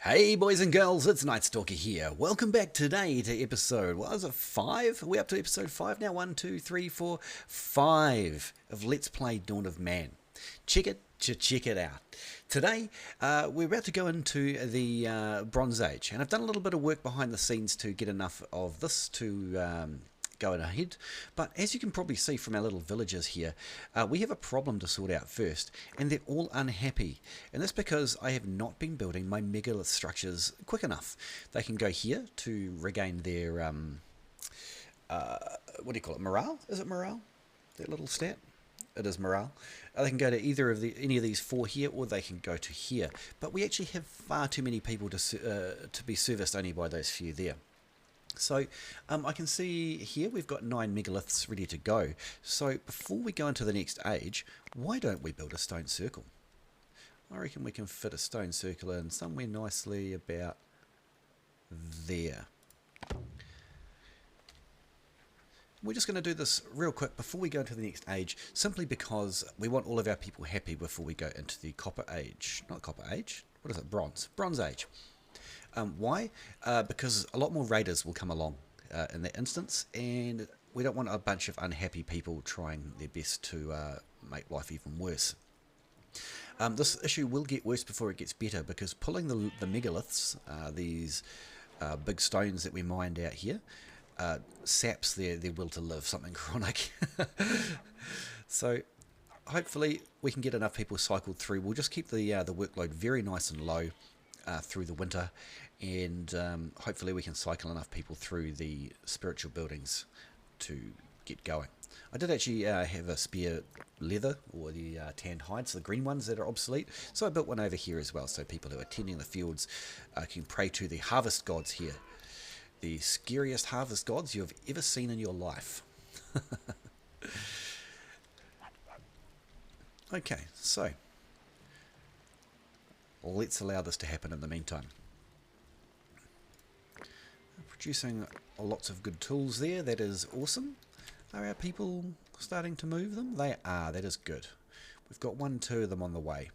Hey boys and girls, it's KnightStalker here. Welcome back today to episode, what is it, 5? Are we up to episode 5 now? 1, 2, 3, 4, 5 of Let's Play Dawn of Man. Check it out. Today, we're about to go into the Bronze Age, and I've done a little bit of work behind the scenes to get enough of this to going ahead, but as you can probably see from our little villagers here, we have a problem to sort out first, and they're all unhappy, and that's because I have not been building my megalith structures quick enough. They can go here to regain their what do you call it, morale? Is it morale, that little stat? It is morale. They can go to either of any of these 4 here, or they can go to here, but we actually have far too many people to be serviced only by those few there. So I can see here we've got 9 megaliths ready to go. So before we go into the next age, why don't we build a stone circle? I reckon we can fit a stone circle in somewhere nicely about there. We're just going to do this real quick before we go into the next age, simply because we want all of our people happy before we go into the copper age. Not copper age, what is it? Bronze age. Why? Because a lot more raiders will come along in that instance, and we don't want a bunch of unhappy people trying their best to make life even worse. This issue will get worse before it gets better, because pulling the megaliths, these big stones that we mined out here, saps their will to live, something chronic. So hopefully we can get enough people cycled through. We'll just keep the workload very nice and low through the winter, and hopefully we can cycle enough people through the spiritual buildings to get going. I did actually have a spare leather, or the tanned hides, the green ones that are obsolete, so I built one over here as well, so people who are tending the fields can pray to the harvest gods here, the scariest harvest gods you've ever seen in your life. Okay, so let's allow this to happen in the meantime. Producing lots of good tools there, that is awesome. Are our people starting to move them? They are, that is good. We've got 1, 2 of them on the way.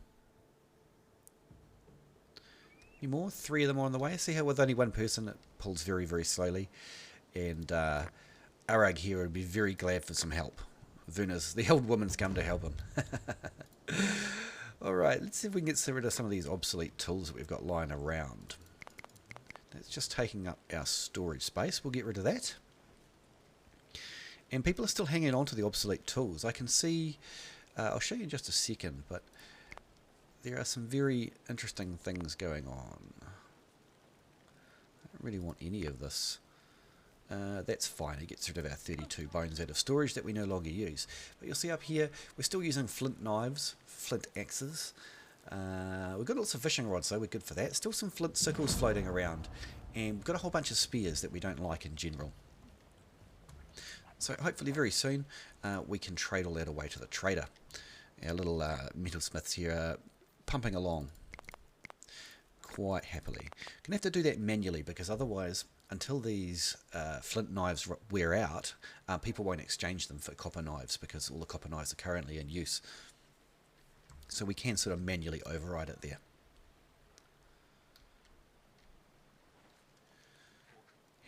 Any more? 3 of them on the way. See how with only 1 person it pulls very, very slowly. And Arag here would be very glad for some help. Vuna's, the old woman's come to help him. Alright, let's see if we can get rid of some of these obsolete tools that we've got lying around. That's just taking up our storage space. We'll get rid of that. And people are still hanging on to the obsolete tools. I can see, I'll show you in just a second, but there are some very interesting things going on. I don't really want any of this. That's fine, it gets rid of our 32 bones out of storage that we no longer use. But you'll see up here, we're still using flint knives, flint axes. We've got lots of fishing rods, so we're good for that. Still some flint sickles floating around. And we've got a whole bunch of spears that we don't like in general. So hopefully very soon we can trade all that away to the trader. Our little metalsmiths here are pumping along quite happily. Gonna have to do that manually, because otherwise, until these flint knives wear out, people won't exchange them for copper knives, because all the copper knives are currently in use. So we can sort of manually override it there.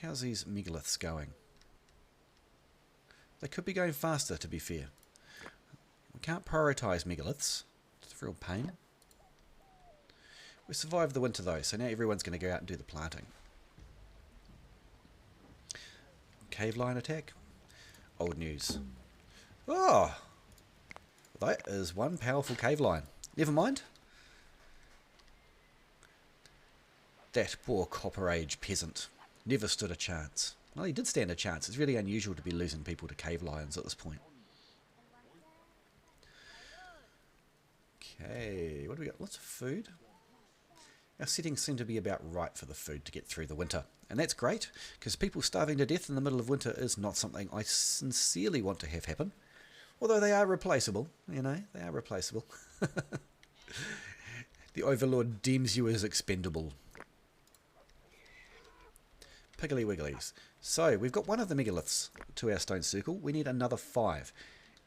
How's these megaliths going? They could be going faster, to be fair. We can't prioritise megaliths. It's a real pain. We survived the winter though, so now everyone's going to go out and do the planting. Cave lion attack? Old news. Oh! That is one powerful cave lion. Never mind. That poor Copper Age peasant never stood a chance. Well, he did stand a chance. It's really unusual to be losing people to cave lions at this point. Okay, what do we got? Lots of food. Our settings seem to be about right for the food to get through the winter. And that's great, because people starving to death in the middle of winter is not something I sincerely want to have happen. Although they are replaceable, you know, they are replaceable. The Overlord deems you as expendable. Piggly Wigglies. So, we've got 1 of the megaliths to our stone circle. We need another 5.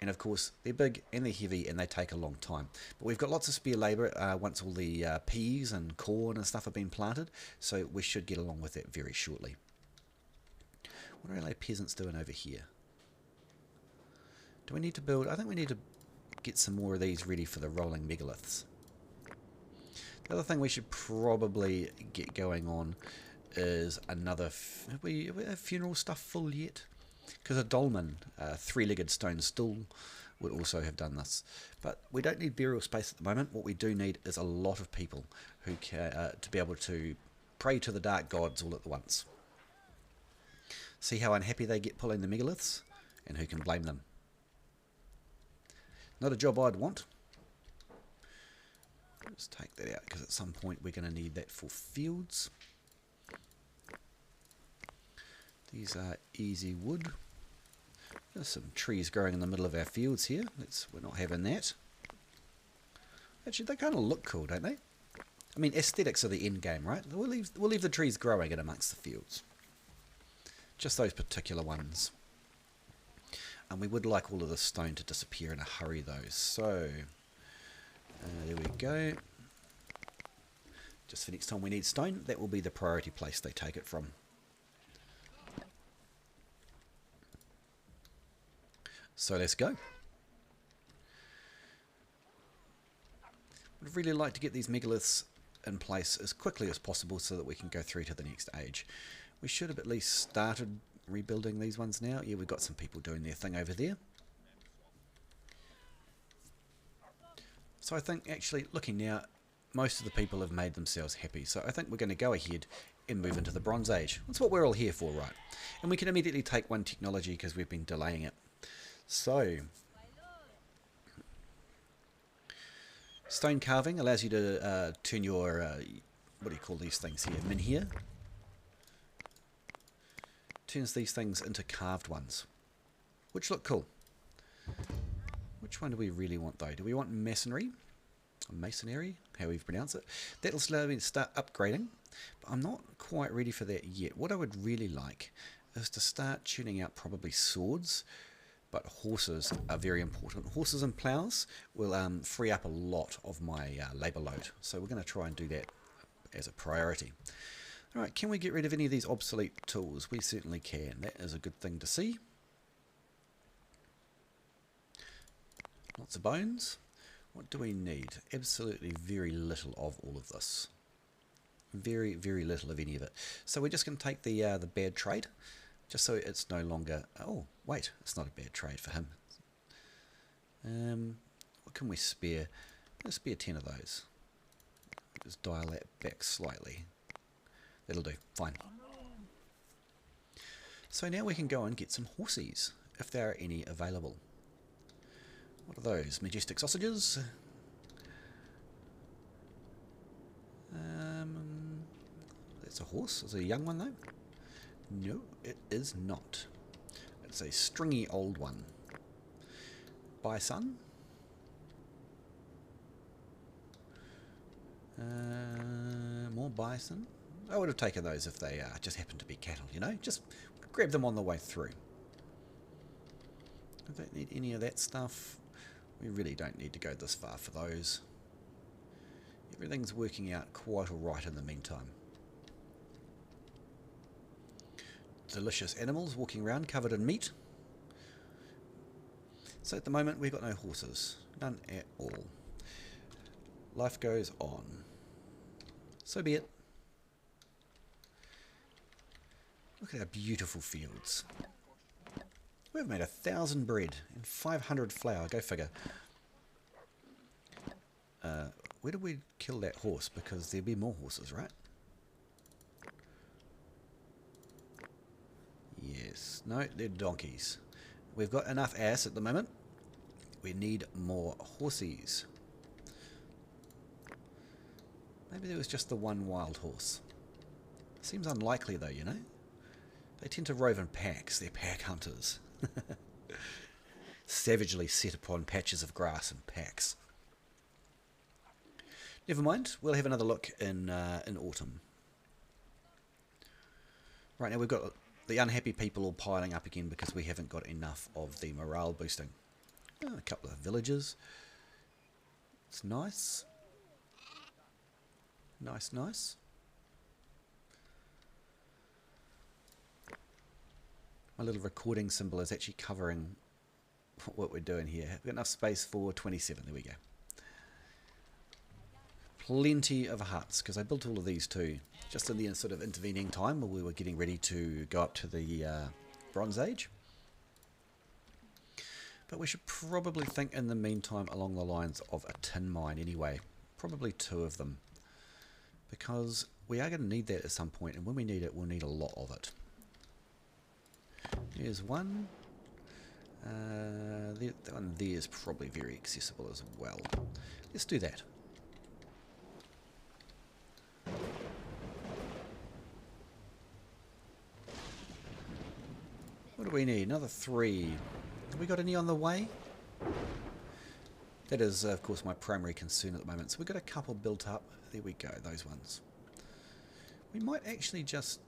And of course, they're big and they're heavy and they take a long time. But we've got lots of spare labour once all the peas and corn and stuff have been planted, so we should get along with that very shortly. What are our peasants doing over here? Do we need to build? I think we need to get some more of these ready for the rolling megaliths. The other thing we should probably get going on is another... Have we have funeral stuff full yet? Because a dolmen, three-legged stone stool, would also have done this. But we don't need burial space at the moment. What we do need is a lot of people who can, to be able to pray to the dark gods all at once. See how unhappy they get pulling the megaliths? And who can blame them? Not a job I'd want. Let's take that out, because at some point we're going to need that for fields. These are easy wood. There's some trees growing in the middle of our fields here. We're not having that. Actually, they kind of look cool, don't they? I mean, aesthetics are the end game, right? We'll leave the trees growing in amongst the fields. Just those particular ones. And we would like all of the stone to disappear in a hurry, though. So, there we go. Just for next time we need stone, that will be the priority place they take it from. So let's go. I'd really like to get these megaliths in place as quickly as possible so that we can go through to the next age. We should have at least started rebuilding these ones now. Yeah, we've got some people doing their thing over there. So I think actually looking now, most of the people have made themselves happy. So I think we're going to go ahead and move into the Bronze Age. That's what we're all here for, right? And we can immediately take one technology because we've been delaying it. So, stone carving allows you to turn your, what do you call these things here, menhir? Turns these things into carved ones, which look cool. Which one do we really want though? Do we want masonry? Masonry, how we pronounce it. That'll allow me to start upgrading, but I'm not quite ready for that yet. What I would really like is to start tuning out probably swords. But horses are very important. Horses and plows will free up a lot of my labour load. So we're going to try and do that as a priority. Alright, can we get rid of any of these obsolete tools? We certainly can. That is a good thing to see. Lots of bones. What do we need? Absolutely very little of all of this. Very, very little of any of it. So we're just going to take the bad trade. Just so it's no longer... Oh, wait. It's not a bad trade for him. What can we spare? Let's spare 10 of those. Just dial that back slightly. That'll do. Fine. So now we can go and get some horsies, if there are any available. What are those? Majestic sausages? That's a horse. Is it a young one, though? No, it is not. It's a stringy old one. Bison. More bison. I would have taken those if they just happened to be cattle, you know? Just grab them on the way through. I don't need any of that stuff. We really don't need to go this far for those. Everything's working out quite alright in the meantime. Delicious animals walking around covered in meat. So at the moment we've got no horses. None at all. Life goes on. So be it. Look at our beautiful fields. We've made 1,000 bread and 500 flour. Go figure. Where did we kill that horse? Because there'll be more horses, right? Yes. No, they're donkeys. We've got enough ass at the moment. We need more horsies. Maybe there was just the one wild horse. Seems unlikely though, you know? They tend to rove in packs. They're pack hunters. Savagely set upon patches of grass and packs. Never mind. We'll have another look in autumn. Right now we've got the unhappy people all piling up again because we haven't got enough of the morale boosting. A couple of villages. It's nice. Nice, nice. My little recording symbol is actually covering what we're doing here. We've got enough space for 27. There we go. Plenty of huts, because I built all of these too, just in the sort of intervening time where we were getting ready to go up to the Bronze Age. But we should probably think in the meantime along the lines of a tin mine anyway. Probably 2 of them. Because we are going to need that at some point, and when we need it, we'll need a lot of it. Here's one. That one there is probably very accessible as well. Let's do that. What do we need? Another 3. Have we got any on the way? That is, of course, my primary concern at the moment. So we've got a couple built up. There we go, those ones. We might actually just...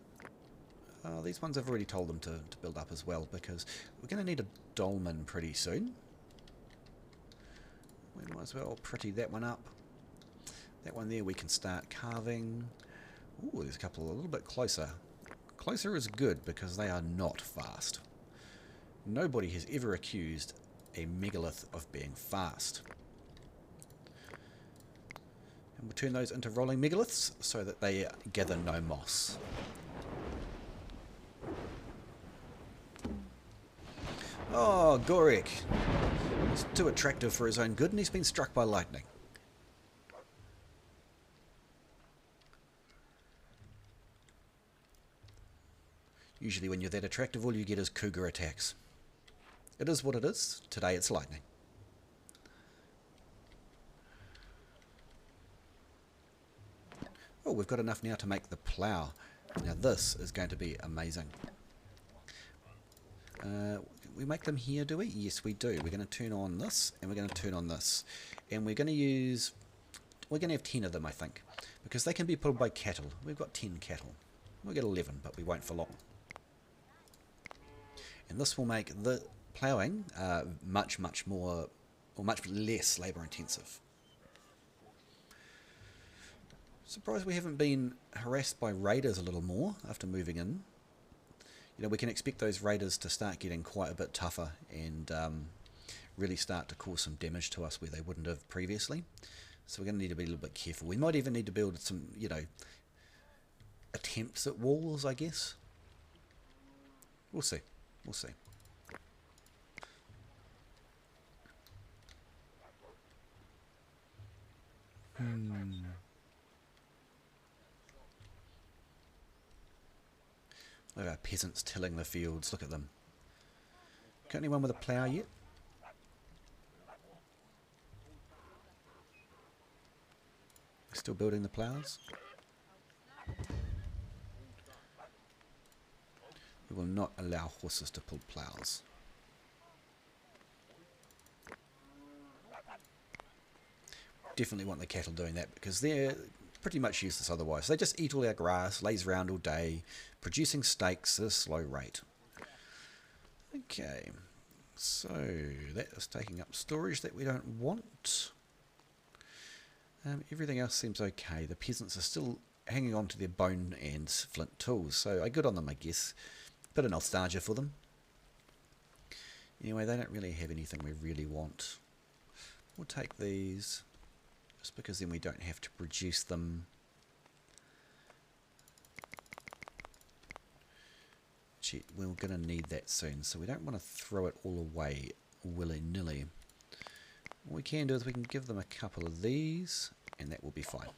these ones I've already told them to build up as well, because we're going to need a dolmen pretty soon. We might as well pretty that one up. That one there we can start carving. Ooh, there's a couple a little bit closer. Closer is good because they are not fast. Nobody has ever accused a megalith of being fast. And we'll turn those into rolling megaliths so that they gather no moss. Oh, Gorik. He's too attractive for his own good and he's been struck by lightning. Usually when you're that attractive, all you get is cougar attacks. It is what it is. Today it's lightning. Oh, we've got enough now to make the plough. Now this is going to be amazing. We make them here, do we? Yes, we do. We're going to turn on this, and we're going to turn on this. And we're going to use... We're going to have 10 of them, I think. Because they can be pulled by cattle. We've got 10 cattle. We'll get 11, but we won't for long. And this will make the ploughing much more, or much less labour intensive. Surprised we haven't been harassed by raiders a little more after moving in. You know, we can expect those raiders to start getting quite a bit tougher and really start to cause some damage to us where they wouldn't have previously. So we're going to need to be a little bit careful. We might even need to build some, you know, attempts at walls, I guess. We'll see. We'll see. Look at our peasants tilling the fields. Look at them. Got anyone with a plough yet? Still building the ploughs? We will not allow horses to pull ploughs. Definitely want the cattle doing that because they're pretty much useless otherwise. They just eat all our grass, lays around all day, producing steaks at a slow rate. Okay, so that is taking up storage that we don't want. Everything else seems okay. The peasants are still hanging on to their bone and flint tools, so good on them, I guess. Bit of nostalgia for them. Anyway, they don't really have anything we really want. We'll take these, just because then we don't have to produce them. Gee, we're going to need that soon, so we don't want to throw it all away willy-nilly. What we can do is we can give them a couple of these, and that will be fine.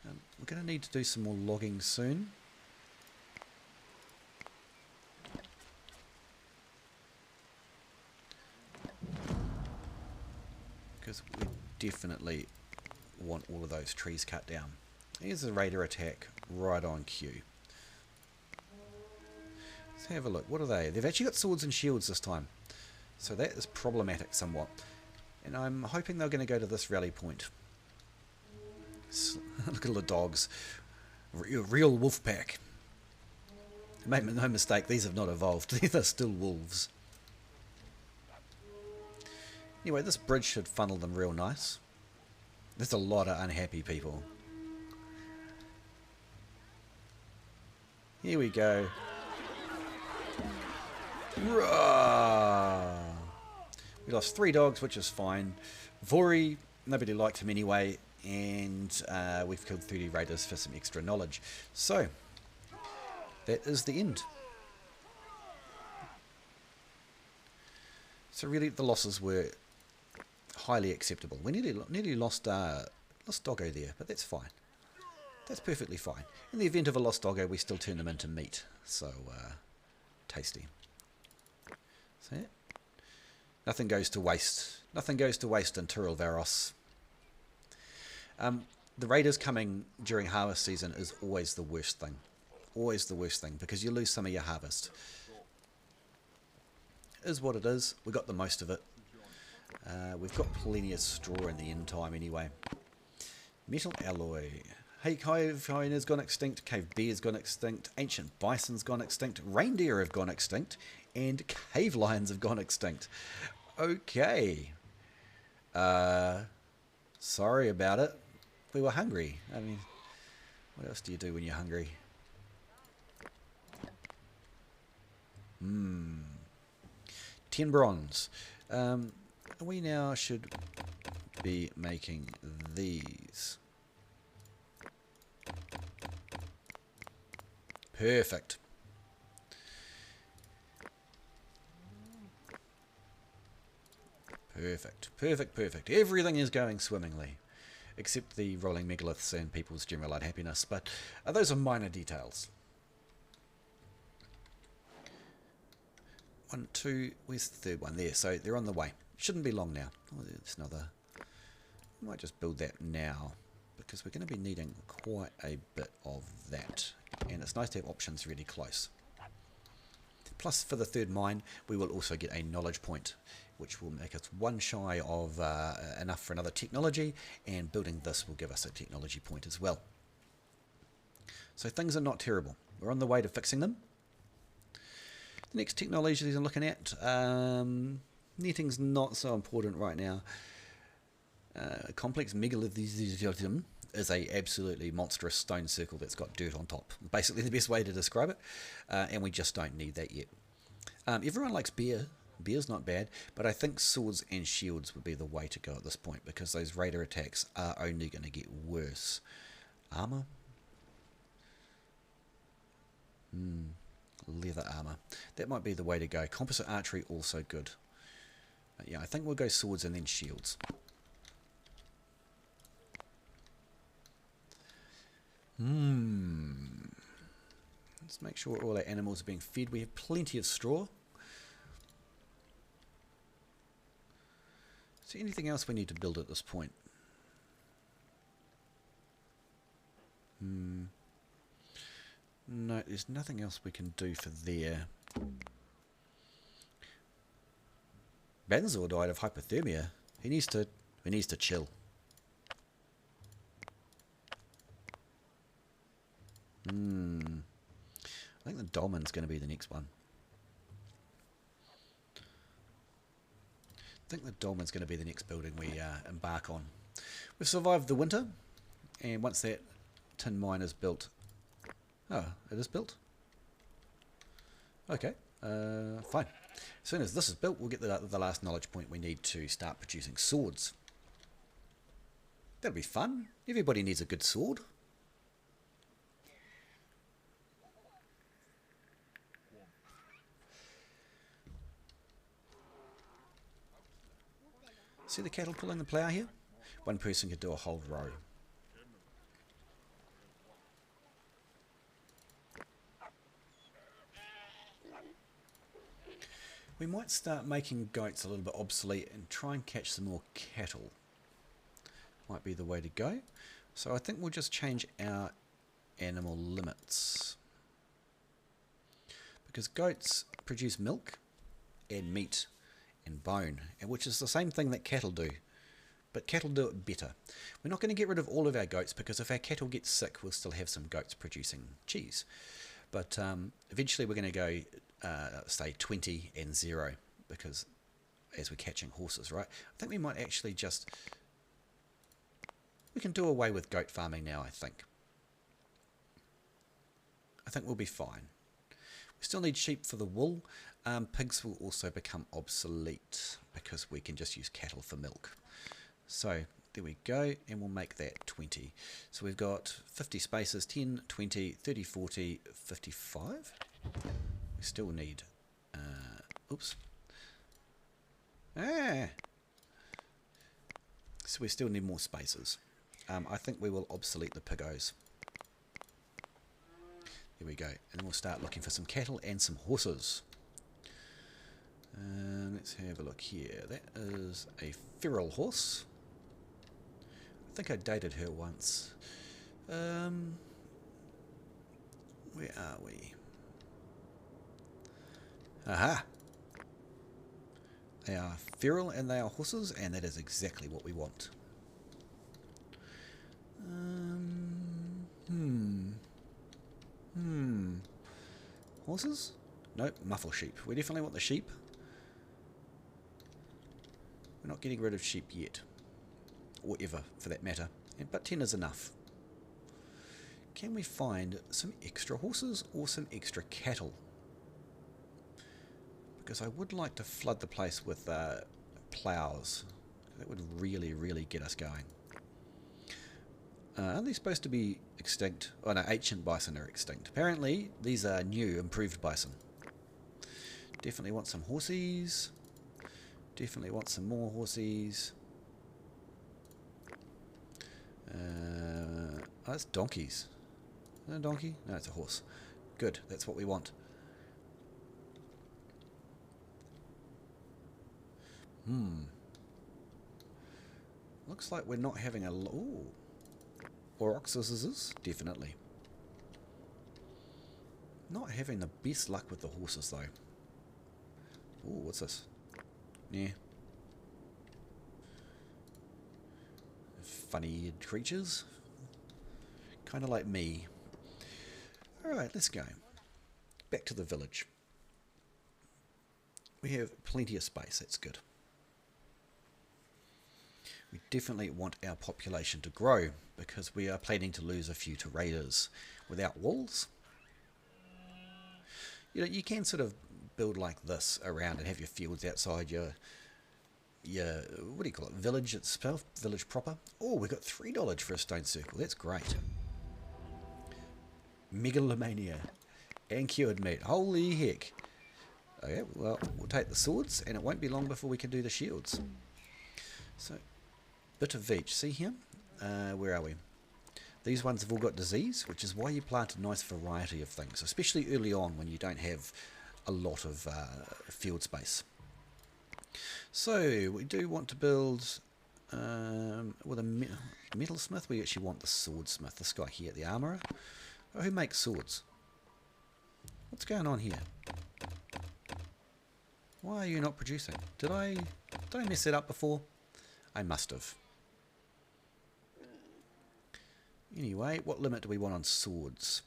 We're going to need to do some more logging soon. Because we definitely want all of those trees cut down. Here's a raider attack right on cue. Let's have a look. What are they? They've actually got swords and shields this time. So that is problematic somewhat. And I'm hoping they're going to go to this rally point. Look at all the dogs. Real wolf pack. Make no mistake, these have not evolved. These are still wolves. Anyway, this bridge should funnel them real nice. There's a lot of unhappy people. Here we go. Roar! We lost 3 dogs, which is fine. Vori, nobody liked him anyway, and we've killed 30 raiders for some extra knowledge. So, that is the end. So really, the losses were highly acceptable. We nearly lost doggo there, but that's fine. That's perfectly fine. In the event of a lost doggo, we still turn them into meat. So, tasty. So, yeah. Nothing goes to waste. Nothing goes to waste in Turil Varos. The raiders coming during harvest season is always the worst thing. Always the worst thing, because you lose some of your harvest. Is what it is. We got the most of it. We've got plenty of straw in the end time anyway. Metal alloy. Hey, Cave Hyena's gone extinct. Cave Bear's gone extinct. Ancient Bison's gone extinct. Reindeer have gone extinct. And Cave Lions have gone extinct. Okay. Sorry about it. We were hungry. I mean, what else do you do when you're hungry? 10 bronze. We now should be making these. Perfect. Perfect. Perfect, perfect. Everything is going swimmingly. Except the rolling megaliths and people's general unhappiness. But those are minor details. 1, 2, where's the third one? There, so they're on the way. Shouldn't be long now. Oh, there's another. I might just build that now, because we're going to be needing quite a bit of that. And it's nice to have options really close. Plus, for the third mine, we will also get a knowledge point, which will make us one shy of enough for another technology, and building this will give us a technology point as well. So things are not terrible. We're on the way to fixing them. The next technologies I'm looking at, netting's not so important right now. Complex megalithism is a absolutely monstrous stone circle that's got dirt on top. Basically the best way to describe it, and we just don't need that yet. Everyone likes bear. Bear's not bad, but I think swords and shields would be the way to go at this point, because those raider attacks are only going to get worse. Armor? Leather armor. That might be the way to go. Composite archery also good. Yeah, I think we'll go swords and then shields. Let's make sure all our animals are being fed. We have plenty of straw. Is there anything else we need to build at this point? No, there's nothing else we can do for there. Banzor died of hypothermia. He needs to chill. I think the dolmen's going to be the next one. I think the dolmen's going to be the next building we embark on. We've survived the winter, and once that tin mine is built... Oh, it is built? Okay, fine. As soon as this is built, we'll get the last knowledge point we need to start producing swords. That'll be fun. Everybody needs a good sword. See the cattle pulling the plough here? One person could do a whole row. We might start making goats a little bit obsolete and try and catch some more cattle. Might be the way to go. So I think we'll just change our animal limits. Because goats produce milk and meat and bone, which is the same thing that cattle do, but cattle do it better. We're not going to get rid of all of our goats, because if our cattle get sick, we'll still have some goats producing cheese. But eventually we're going to go say 20 and 0, because as we're catching horses, right? I think we might actually just... We can do away with goat farming now, I think. I think we'll be fine. We still need sheep for the wool. Pigs will also become obsolete because we can just use cattle for milk. So there we go, and we'll make that 20. So we've got 50 spaces, 10, 20, 30, 40, 55. We still need... oops. So we still need more spaces. I think we will obsolete the pigos. There we go. And then we'll start looking for some cattle and some horses. Let's have a look here. That is a feral horse. I think I dated her once. Where are we? Aha! They are feral and they are horses, and that is exactly what we want. Horses? Nope, muffle sheep. We definitely want the sheep. We're not getting rid of sheep yet. Or ever, for that matter. But 10 is enough. Can we find some extra horses or some extra cattle? Because I would like to flood the place with plows. That would really, really get us going. Aren't they supposed to be extinct? Oh no, ancient bison are extinct. Apparently, these are new, improved bison. Definitely want some horsies. Definitely want some more horsies. Oh, that's donkeys. Is that a donkey? No, it's a horse. Good, that's what we want. Looks like we're not having a... Ooh. Oroxes, definitely. Not having the best luck with the horses, though. Ooh, what's this? Yeah. Funny creatures. Kind of like me. Alright, let's go. Back to the village. We have plenty of space, that's good. We definitely want our population to grow because we are planning to lose a few to raiders. Without walls, you know, you can sort of build like this around and have your fields outside your what do you call it, village itself, village proper. Oh, we got $3 for a stone circle. That's great. Megalomania and cured meat. Holy heck. Okay, well, we'll take the swords and it won't be long before we can do the shields. So bit of each. See here? Where are we? These ones have all got disease, which is why you plant a nice variety of things, especially early on when you don't have a lot of field space. So we do want to build with a metalsmith. We actually want the swordsmith. This guy here, the armourer. Oh, who makes swords? What's going on here? Why are you not producing? Did I mess it up before? I must have. Anyway, what limit do we want on swords?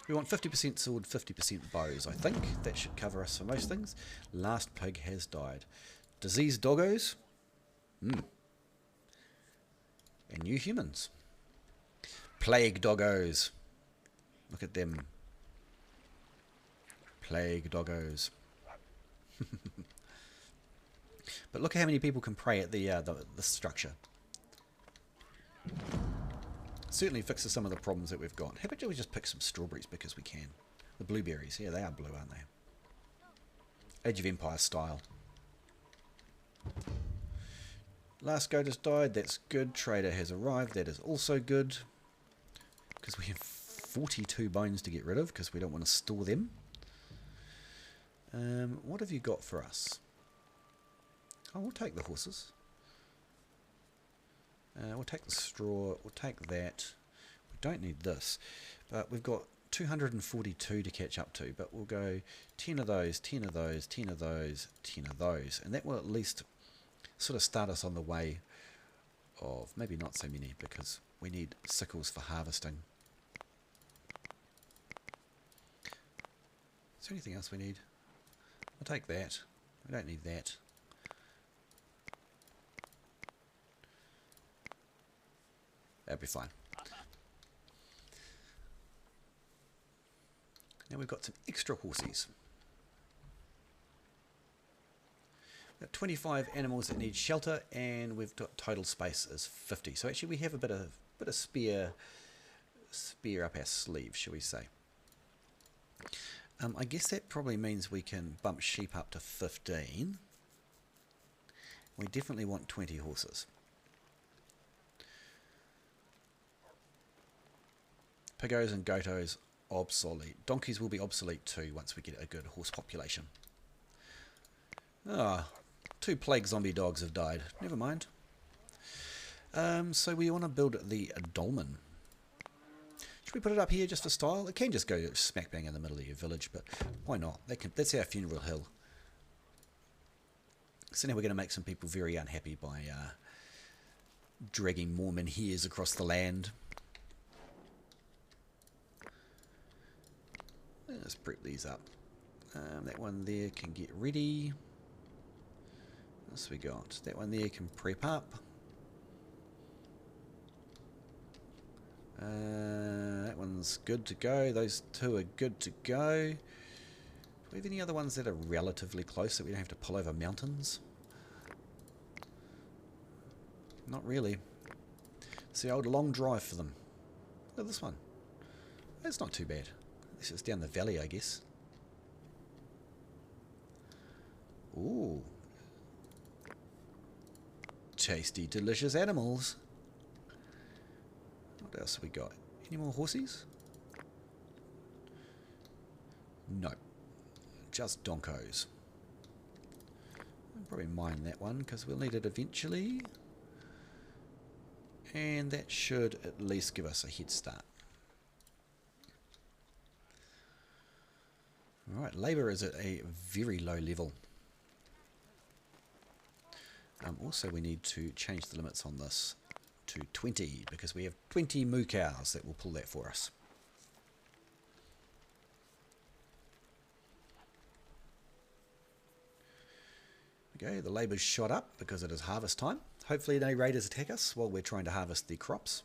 We want 50% sword, 50% bows, I think. That should cover us for most things. Last pig has died. Diseased doggos. And new humans. Plague doggos. Look at them. Plague doggos. But look at how many people can pray at the structure. Certainly fixes some of the problems that we've got. How about we just pick some strawberries because we can? The blueberries, yeah, they are blue, aren't they? Age of Empires style. Last goat has died, that's good. Trader has arrived, that is also good. Because we have 42 bones to get rid of because we don't want to store them. What have you got for us? Oh, we'll take the horses. We'll take the straw, we'll take that. We don't need this, but we've got 242 to catch up to, but we'll go 10 of those, 10 of those, 10 of those, 10 of those, and that will at least sort of start us on the way of, maybe not so many, because we need sickles for harvesting. Is there anything else we need? I'll take that. We don't need that. That'd be fine. Now we've got some extra horsies. We've got 25 animals that need shelter, and we've got total space is 50. So actually we have a bit of spare up our sleeve, shall we say. I guess that probably means we can bump sheep up to 15. We definitely want 20 horses. Pigos and goatos obsolete. Donkeys will be obsolete too once we get a good horse population. Ah, 2 plague zombie dogs have died. Never mind. So we want to build the dolmen. Should we put it up here just for style? It can just go smack bang in the middle of your village, but why not? That's our funeral hill. So now we're going to make some people very unhappy by dragging more menhirs across the land. Let's prep these up. That one there can get ready. What else we got? That one there can prep up. That one's good to go. Those 2 are good to go. Do we have any other ones that are relatively close that we don't have to pull over mountains? Not really. It's the old long drive for them. Look at this one. It's not too bad. This is down the valley, I guess. Ooh. Tasty, delicious animals. What else have we got? Any more horsies? No. Just donkos. I'll probably mine that one because we'll need it eventually. And that should at least give us a head start. Alright, labour is at a very low level. Also we need to change the limits on this to 20 because we have 20 moo cows that will pull that for us. Okay, the labour's shot up because it is harvest time. Hopefully no raiders attack us while we're trying to harvest the crops.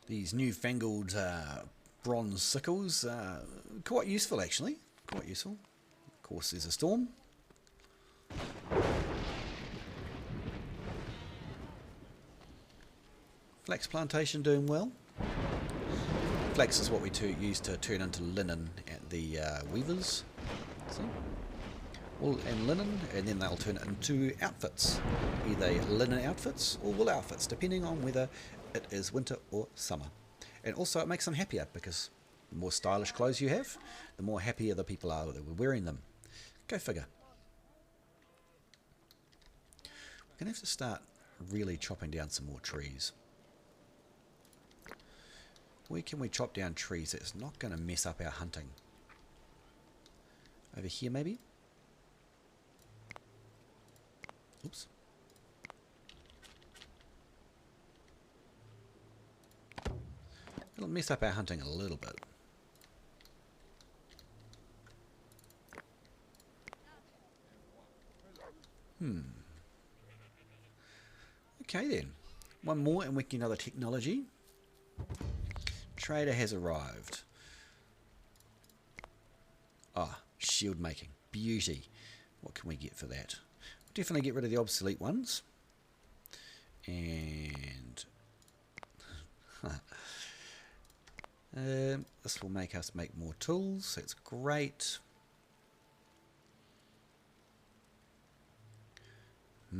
These newfangled bronze sickles are quite useful actually. Quite useful. Of course there's a storm. Flax plantation doing well. Flax is what we use to turn into linen at the weavers. See? Wool and linen, and then they'll turn it into outfits. Either linen outfits or wool outfits, depending on whether it is winter or summer. And also it makes them happier because the more stylish clothes you have, the more happier the people are that were wearing them. Go figure. We're going to have to start really chopping down some more trees. Where can we chop down trees that's not going to mess up our hunting? Over here maybe? Oops. It'll mess up our hunting a little bit. Okay then. One more and we can get another technology. Trader has arrived. Ah, shield making. Beauty. What can we get for that? We'll definitely get rid of the obsolete ones. And this will make us make more tools. That's great. What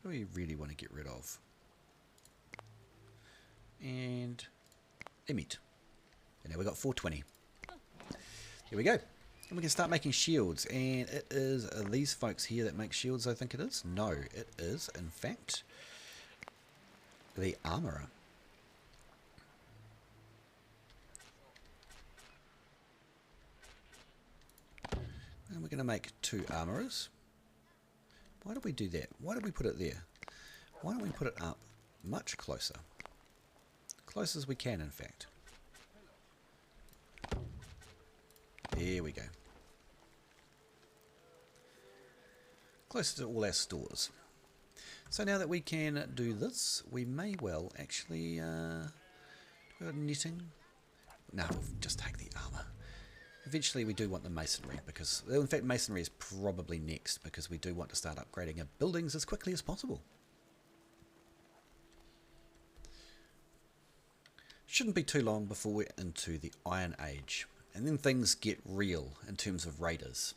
do we really want to get rid of? And emit. And now we've got 420. Here we go. And we can start making shields. And it is these folks here that make shields, I think it is. No, it is, in fact, the armourer. And we're going to make 2 armourers. Why did we do that? Why did we put it there? Why don't we put it up much closer? Close as we can, in fact. There we go. Closer to all our stores. So now that we can do this, we may well actually... knitting? No, we'll just take the armour. Eventually we do want the masonry, because... in fact, masonry is probably next, because we do want to start upgrading our buildings as quickly as possible. Shouldn't be too long before we're into the Iron Age. And then things get real in terms of raiders.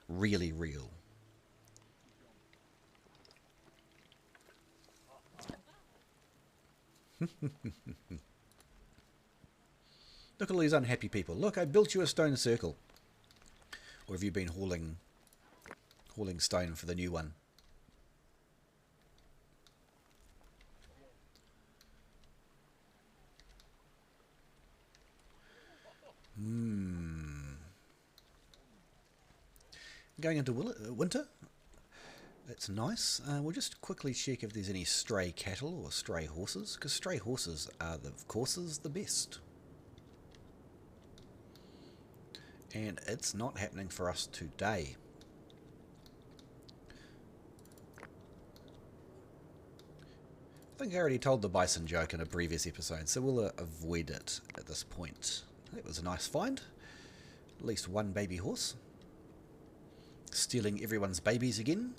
Really real. Look at all these unhappy people. Look, I built you a stone circle. Or have you been hauling stone for the new one? Going into winter. That's nice. We'll just quickly check if there's any stray cattle or stray horses, because stray horses are, of course, the best. And it's not happening for us today. I think I already told the bison joke in a previous episode, so we'll avoid it at this point. That was a nice find. At least one baby horse. Stealing everyone's babies again.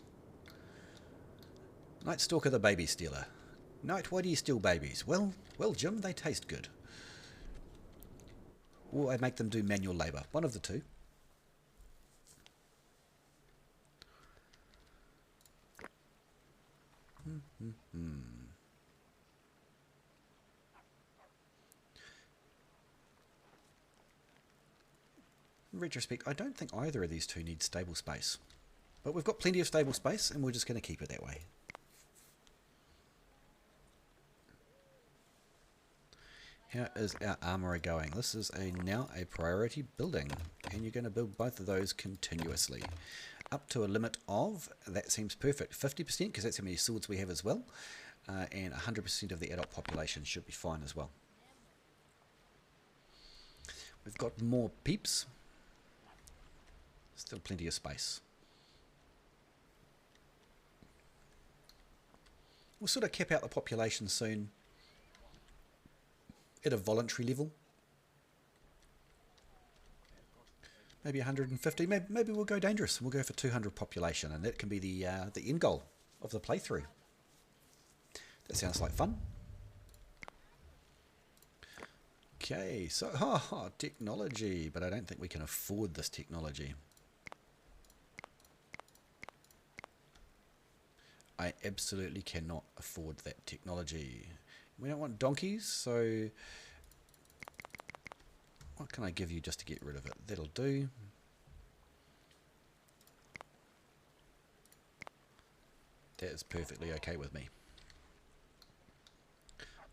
KnightStalker the baby stealer. Knight, why do you steal babies? Well, Jim, they taste good. Or I make them do manual labour. One of the two. In retrospect, I don't think either of these two need stable space. But we've got plenty of stable space, and we're just going to keep it that way. How is our armourer going? This is now a priority building, and you're going to build both of those continuously. Up to a limit of, that seems perfect, 50%, because that's how many swords we have as well, and 100% of the adult population should be fine as well. We've got more peeps. Still plenty of space. We'll sort of cap out the population soon. At a voluntary level. Maybe 150. Maybe we'll go dangerous. We'll go for 200 population, and that can be the end goal of the playthrough. That sounds like fun. Okay, so technology, but I don't think we can afford this technology. I absolutely cannot afford that technology. We don't want donkeys, so what can I give you just to get rid of it? That'll do. That is perfectly okay with me.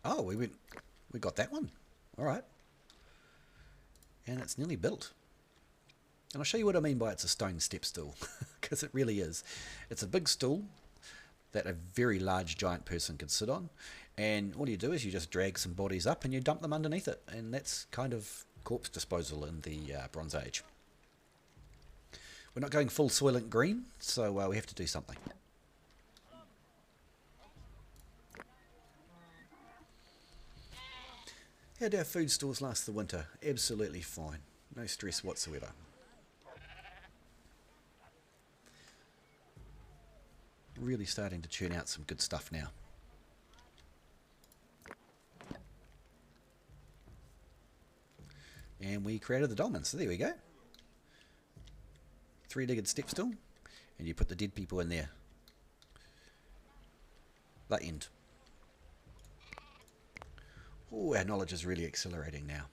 Oh, we got that one. All right. And it's nearly built. And I'll show you what I mean by it's a stone step stool, because it really is. It's a big stool that a very large giant person can sit on. And all you do is you just drag some bodies up and you dump them underneath it. And that's kind of corpse disposal in the Bronze Age. We're not going full Soylent Green, so we have to do something. How do our food stores last the winter? Absolutely fine. No stress whatsoever. Really starting to churn out some good stuff now. And we created the dolmens, so there we go. Three-legged step stool, and you put the dead people in there. The end. Oh, our knowledge is really accelerating now.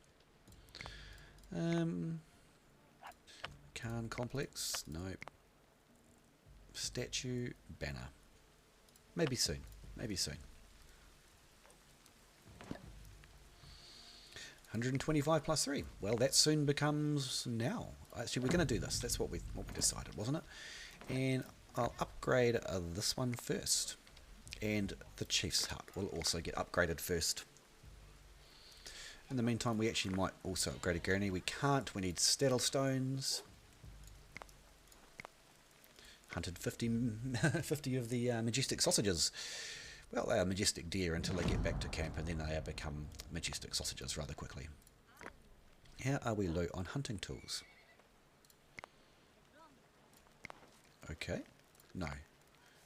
Khan complex, nope. Statue, banner. Maybe soon, maybe soon. 125 plus 3. Well, that soon becomes now. Actually, we're going to do this. That's what we decided, wasn't it? And I'll upgrade this one first. And the chief's hut will also get upgraded first. In the meantime, we actually might also upgrade a granny. We can't. We need saddle stones. Hunted 50 of the majestic sausages. Well, they are majestic deer until they get back to camp, and then they become majestic sausages rather quickly. How are we low on hunting tools? Okay. No.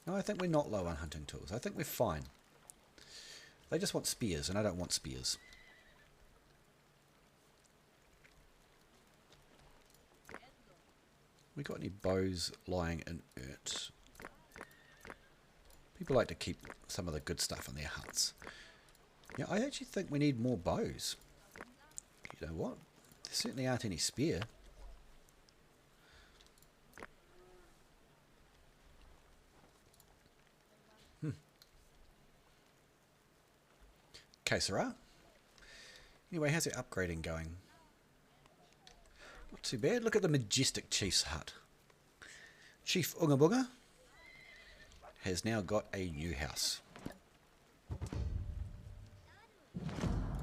No, I think we're not low on hunting tools. I think we're fine. They just want spears, and I don't want spears. We got any bows lying inert? People like to keep some of the good stuff in their huts. Yeah, I actually think we need more bows. You know what? There certainly aren't any spare. Okay, Sarah. Anyway, how's your upgrading going? Not too bad. Look at the majestic chief's hut. Chief Ungabunga has now got a new house.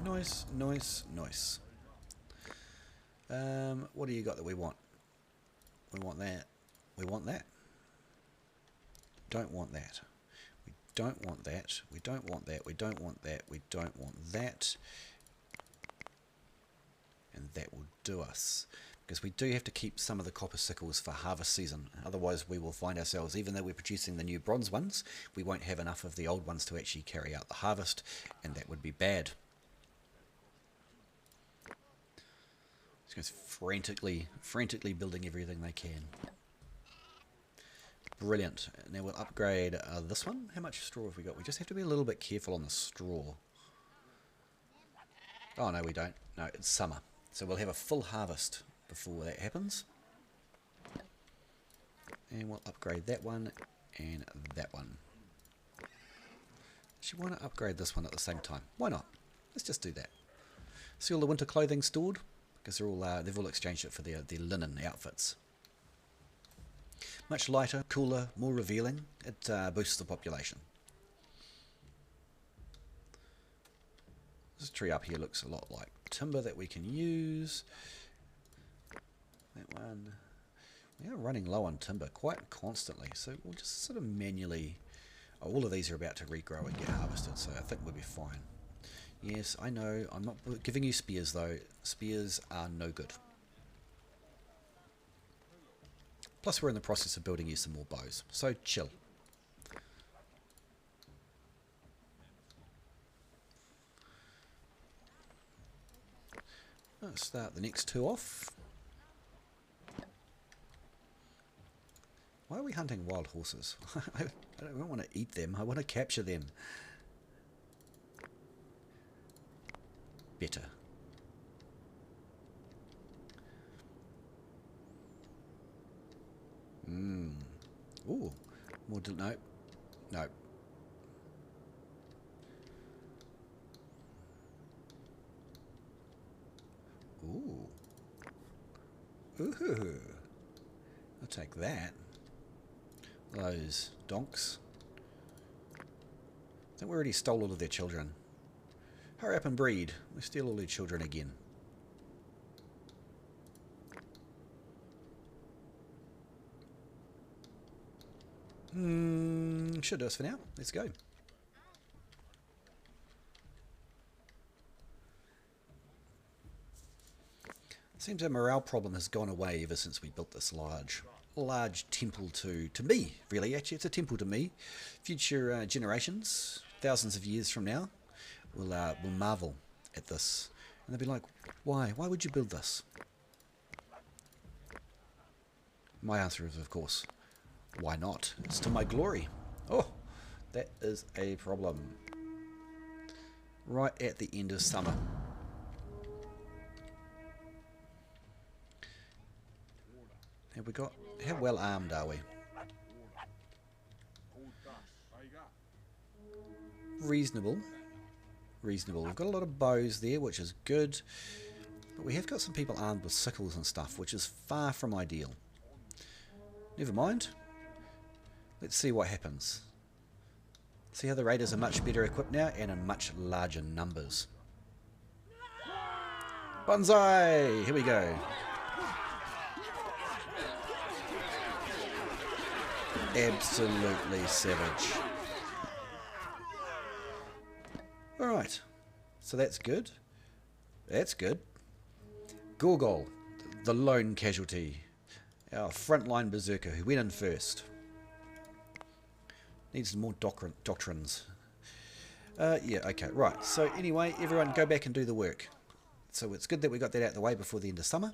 Nice, nice, nice. What do you got that we want? We want that. We want that. Don't want that. We don't want that. We don't want that. We don't want that. We don't want that. And that will do us. Because we do have to keep some of the copper sickles for harvest season. Otherwise we will find ourselves, even though we're producing the new bronze ones, we won't have enough of the old ones to actually carry out the harvest, and that would be bad. These guys frantically building everything they can. Brilliant. Now we'll upgrade this one. How much straw have we got? We just have to be a little bit careful on the straw. Oh no, we don't. No, it's summer. So we'll have a full harvest before that happens. And we'll upgrade that one and that one. Actually, why not upgrade this one at the same time? Why not? Let's just do that. See all the winter clothing stored? Because they've all exchanged it for their linen outfits. Much lighter, cooler, more revealing. It boosts the population. This tree up here looks a lot like timber that we can use. That one. We are running low on timber quite constantly, so we'll just sort of manually... Oh, all of these are about to regrow and get harvested, so I think we'll be fine. Yes, I know, I'm not giving you spears though. Spears are no good. Plus we're in the process of building you some more bows, so chill. Let's start the next two off. Why are we hunting wild horses? I don't want to eat them, I want to capture them. Better. Ooh. More nope. Nope. Ooh. Ooh. I'll take that. Those donks. I think we already stole all of their children. Hurry up and breed. We steal all their children again. Should do us for now. Let's go. Seems our morale problem has gone away ever since we built this large temple to me, really. Actually, it's a temple to me. Future generations, thousands of years from now, will marvel at this. And they'll be like, why? Why would you build this? My answer is, of course, why not? It's to my glory. Oh, that is a problem. Right at the end of summer. Have we got... How well armed are we? Reasonable. Reasonable. We've got a lot of bows there, which is good. But we have got some people armed with sickles and stuff, which is far from ideal. Never mind. Let's see what happens. See how the raiders are much better equipped now and in much larger numbers. Bonsai! Here we go. Absolutely savage. Alright. So that's good. That's good. Gorgol, the lone casualty. Our frontline berserker who went in first. Needs more doctrines. Yeah, okay, right. So anyway, everyone go back and do the work. So it's good that we got that out of the way before the end of summer.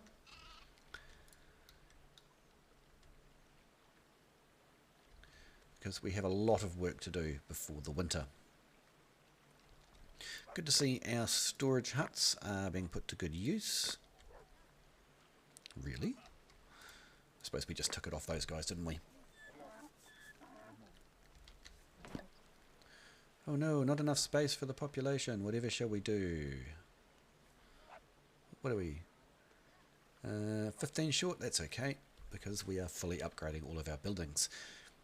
Because we have a lot of work to do before the winter. Good to see our storage huts are being put to good use. Really? I suppose we just took it off those guys, didn't we? Oh no, not enough space for the population. Whatever shall we do? What are we? 15 short? That's okay, because we are fully upgrading all of our buildings.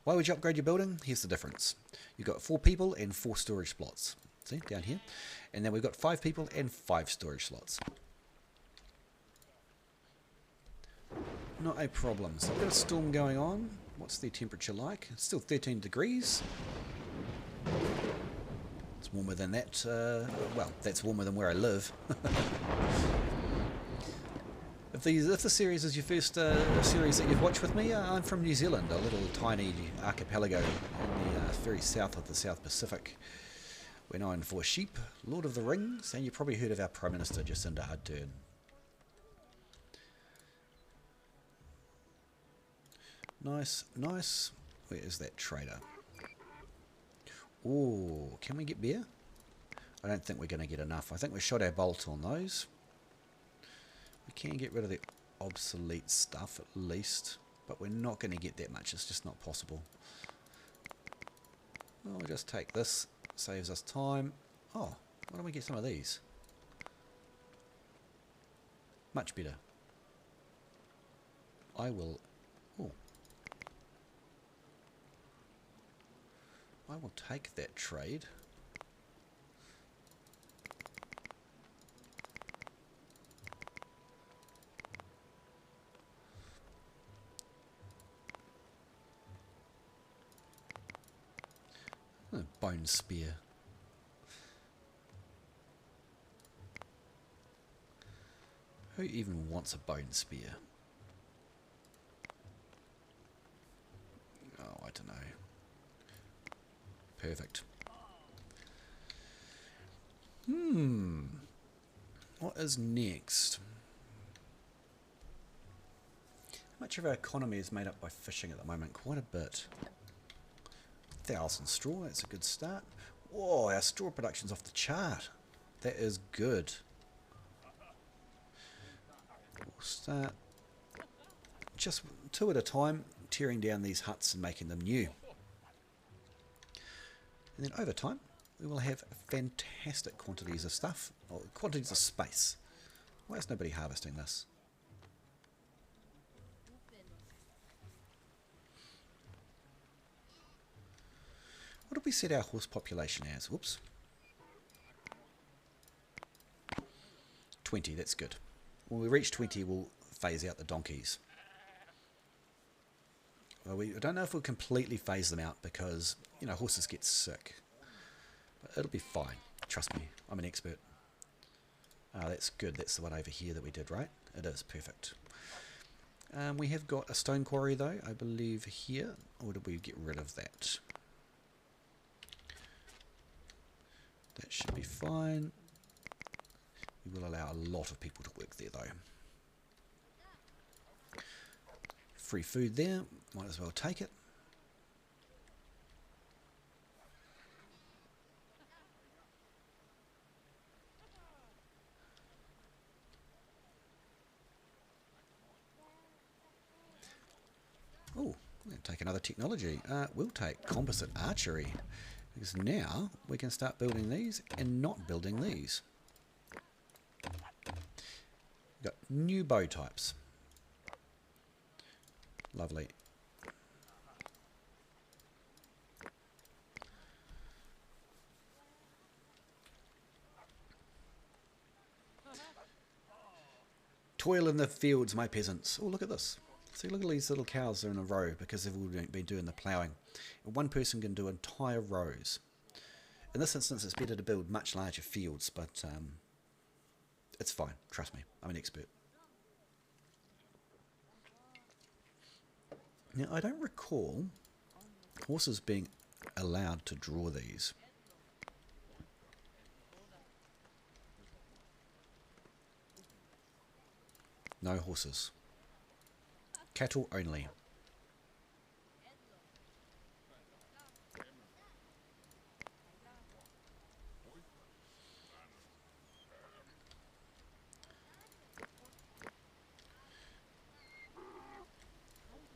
Why would you upgrade your building? Here's the difference. You've got 4 people and 4 storage slots. See, down here. And then we've got 5 people and 5 storage slots. Not a problem. So we've got a storm going on. What's the temperature like? It's still 13 degrees. It's warmer than that. Well, that's warmer than where I live. If the series is your first series that you've watched with me, I'm from New Zealand, a little tiny archipelago in the very south of the South Pacific. We're known for sheep, Lord of the Rings, and you've probably heard of our Prime Minister, Jacinda Ardern. Nice, nice. Where is that trader? Oh, can we get beer? I don't think we're going to get enough. I think we shot our bolt on those. We can get rid of the obsolete stuff at least, but we're not going to get that much. It's just not possible. Well, we'll just take this. Saves us time. Oh, why don't we get some of these? Much better. I will... Oh. I will take that trade. A bone spear. Who even wants a bone spear? Oh, I don't know. Perfect. What is next? How much of our economy is made up by fishing at the moment? Quite a bit. 1,000 straw, that's a good start. Whoa, our straw production's off the chart. That is good. We'll start just 2 at a time, tearing down these huts and making them new. And then over time, we will have fantastic quantities of stuff, or quantities of space. Why is nobody harvesting this? What did we set our horse population as? Whoops. 20, that's good. When we reach 20, we'll phase out the donkeys. Well, I don't know if we'll completely phase them out because, you know, horses get sick. But it'll be fine. Trust me, I'm an expert. Ah, that's good. That's the one over here that we did, right? It is. Perfect. We have got a stone quarry, though, I believe, here. Or did we get rid of that? That should be fine. We will allow a lot of people to work there, though. Free food there. Might as well take it. Oh, we'll take another technology. We'll take composite archery. Because now we can start building these and not building these. We've got new bow types. Lovely. Toil in the fields, my peasants. Oh, look at this. See, look at these little cows are in a row because they've all been doing the ploughing. And one person can do entire rows. In this instance, it's better to build much larger fields, but it's fine. Trust me, I'm an expert. Now, I don't recall horses being allowed to draw these. No horses. Cattle only.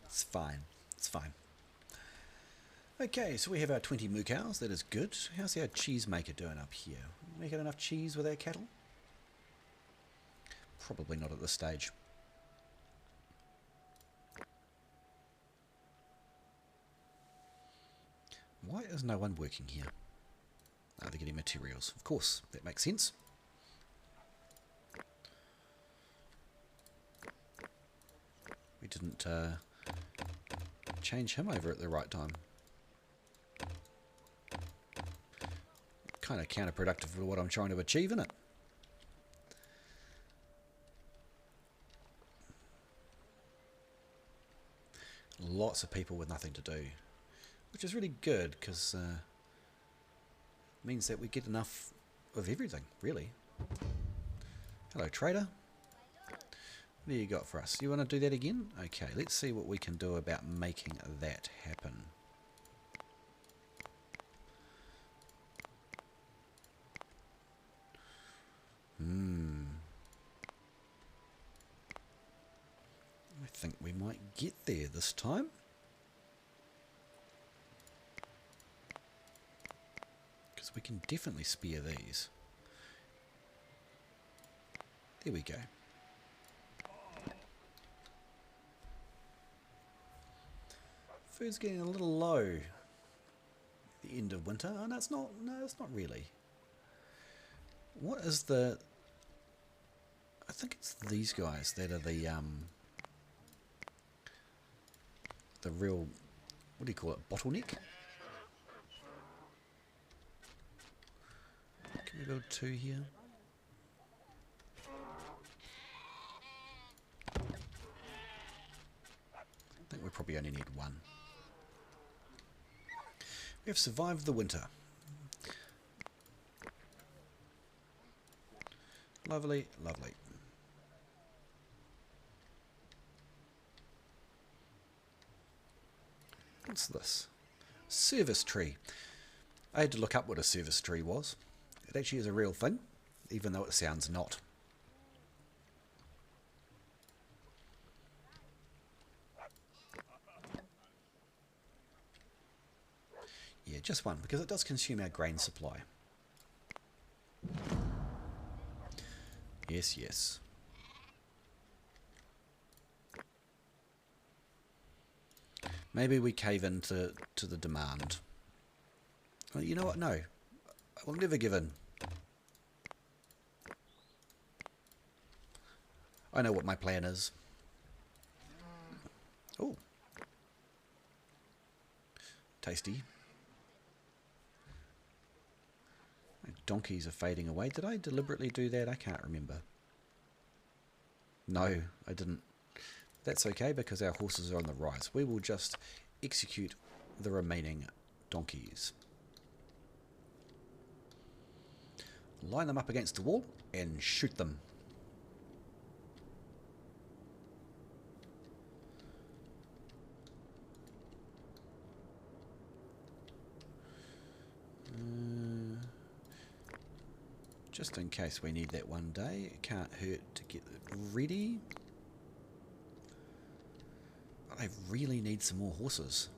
It's fine. It's fine. Okay, so we have our 20 moo cows. That is good. How's our cheese maker doing up here? Making enough cheese with our cattle? Probably not at this stage. Why is no one working here? Oh, they're getting materials. Of course, that makes sense. We didn't change him over at the right time. Kind of counterproductive for what I'm trying to achieve, isn't it? Lots of people with nothing to do, which is really good because it means that we get enough of everything, really. Hello, trader. What do you got for us? You want to do that again? Okay, let's see what we can do about making that happen. I think we might get there this time. Because we can definitely spare these. There we go. Food's getting a little low at the end of winter. Oh, no, it's not. No, it's not really. What is the... I think it's these guys that are the real, what do you call it, bottleneck? Can we build 2 here? I think we probably only need 1. We have survived the winter. Lovely, lovely. What's this? Service tree. I had to look up what a service tree was. It actually is a real thing, even though it sounds not. Yeah, just 1, because it does consume our grain supply. Yes, yes. Maybe we cave into the demand. Well, you know what? No. I will never give in. I know what my plan is. Oh. Tasty. My donkeys are fading away. Did I deliberately do that? I can't remember. No, I didn't. That's okay because our horses are on the rise. We will just execute the remaining donkeys. Line them up against the wall and shoot them. Just in case we need that one day. It can't hurt to get it ready. I really need some more horses.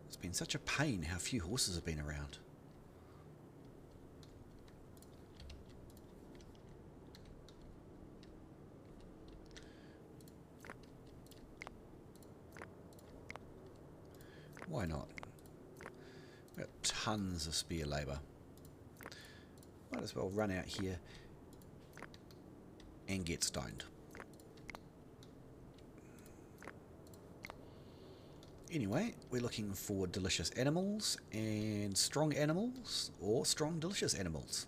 It's been such a pain how few horses have been around. Why not? We've got tons of spare labour. Might as well run out here and get stoned. Anyway, we're looking for delicious animals and strong animals, or strong delicious animals.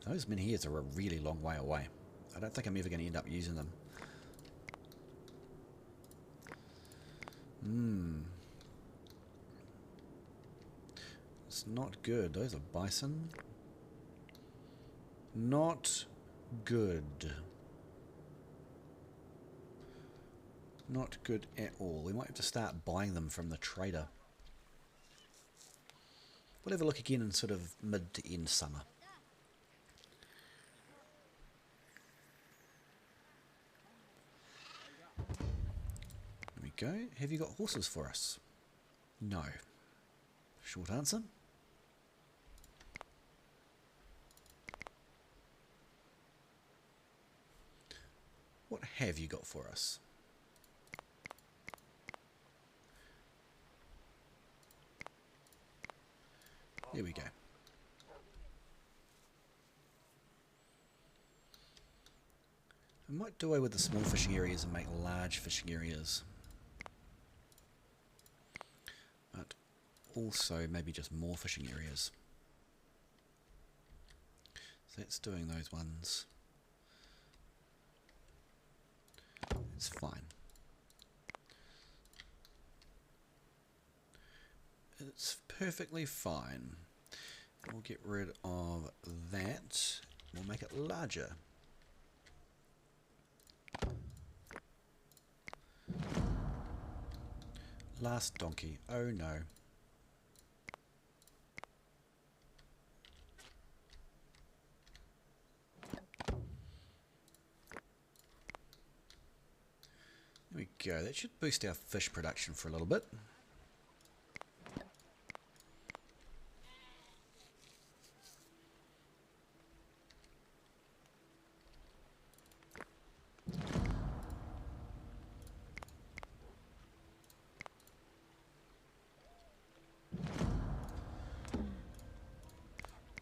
Those menhirs are a really long way away. I don't think I'm ever going to end up using them. It's not good. Those are bison. Not good. Not good at all. We might have to start buying them from the trader. We'll have a look again in sort of mid to end summer. There we go. Have you got horses for us? No. Short answer. What have you got for us? There we go. I might do away with the small fishing areas and make large fishing areas. But also maybe just more fishing areas. So that's doing those ones. It's fine. It's perfectly fine. We'll get rid of that. We'll make it larger. Last donkey. Oh no. There we go. That should boost our fish production for a little bit.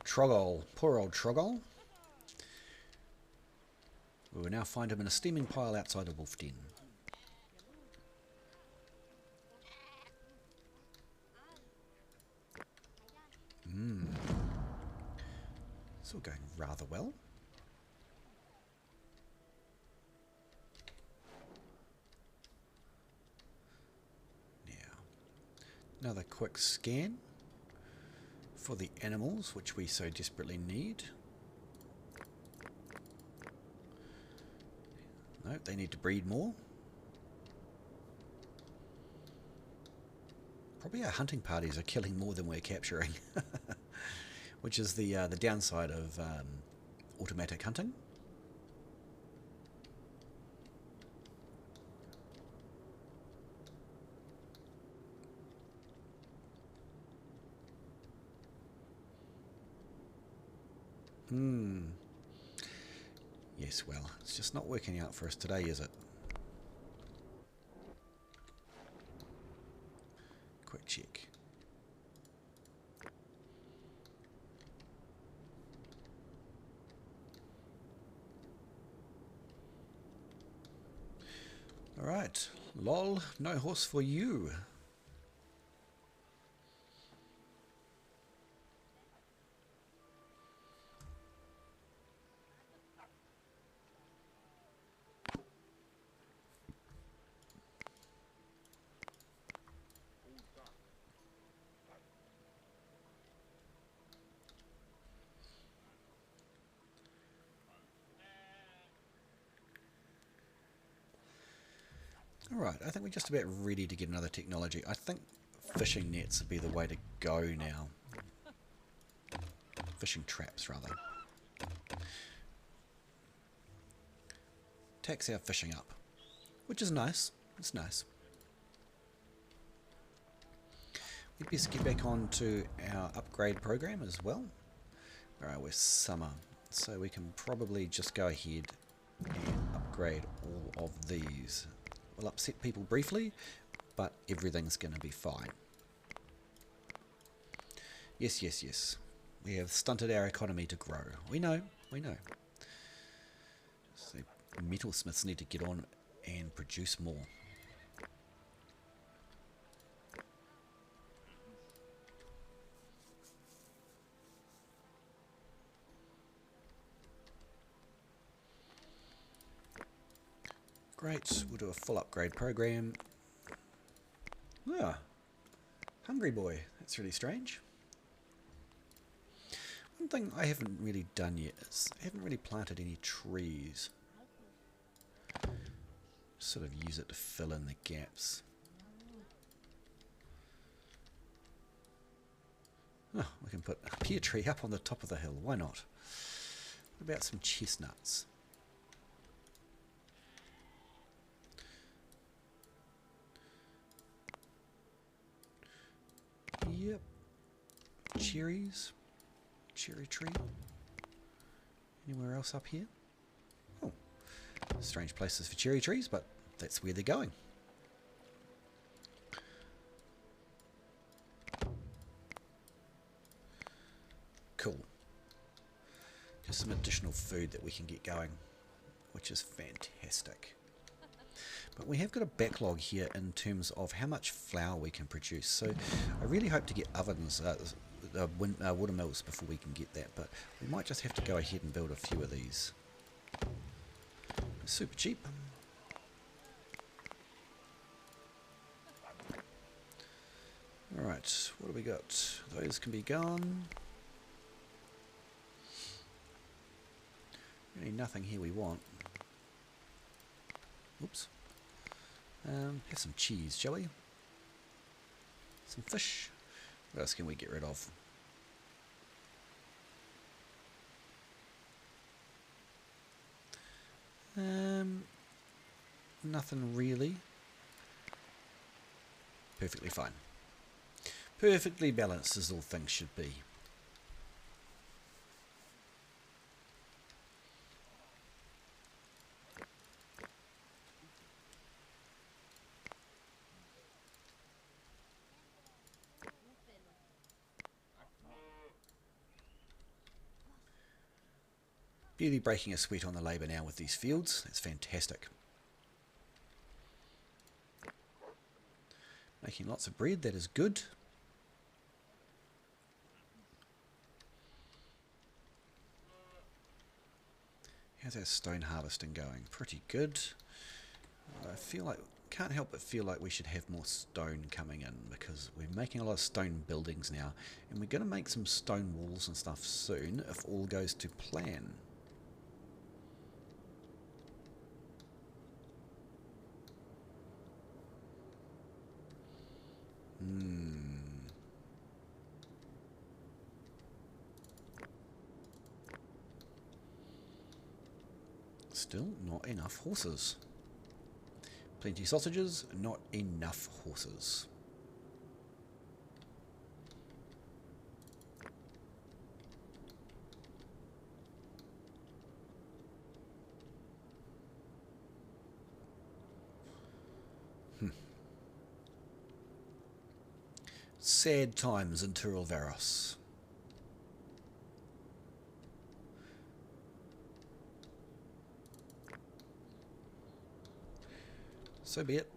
Troggol. Poor old Troggol. We will now find him in a steaming pile outside of Wolf Den. It's all going rather well. Now, another quick scan for the animals which we so desperately need. No, they need to breed more. Probably our hunting parties are killing more than we're capturing, which is the downside of automatic hunting. Yes, well, it's just not working out for us today, is it? Quick check. Alright, lol, no horse for you. Alright, I think we're just about ready to get another technology. I think fishing nets would be the way to go now. Fishing traps, rather. Takes our fishing up, which is nice. It's nice. We'd best get back on to our upgrade program as well. Alright, we're summer, so we can probably just go ahead and upgrade all of these. We'll upset people briefly, but everything's going to be fine. Yes, yes, yes. We have stunted our economy to grow. We know, we know. So metalsmiths need to get on and produce more. Great, we'll do a full upgrade program. Ah, hungry boy, that's really strange. One thing I haven't really done yet is I haven't really planted any trees. Sort of use it to fill in the gaps. Oh, we can put a pear tree up on the top of the hill, why not? What about some chestnuts? Yep. Cherries. Cherry tree. Anywhere else up here? Oh, strange places for cherry trees, but that's where they're going. Cool. Just some additional food that we can get going, which is fantastic. But we have got a backlog here in terms of how much flour we can produce. So I really hope to get ovens, water mills before we can get that. But we might just have to go ahead and build a few of these. Super cheap. Alright, what do we got? Those can be gone. Really nothing here we want. Oops. Have some cheese, shall we? Some fish. What else can we get rid of? Nothing really. Perfectly fine. Perfectly balanced as all things should be. Really breaking a sweat on the labour now with these fields. That's fantastic. Making lots of bread, that is good. How's our stone harvesting going? Pretty good. I feel like, can't help but feel like we should have more stone coming in, because we're making a lot of stone buildings now, and we're going to make some stone walls and stuff soon if all goes to plan. Still not enough horses. Plenty sausages, not enough horses. Sad times in Turulvaros. So be it.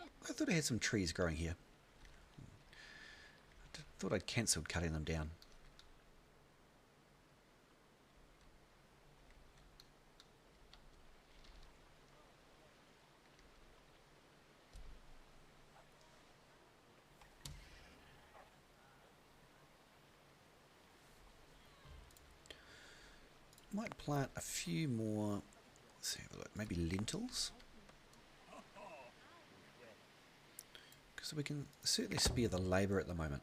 I thought I had some trees growing here. I thought I'd cancelled cutting them down. Might plant a few more, let's have a look, maybe lentils? Because we can certainly spare the labour at the moment.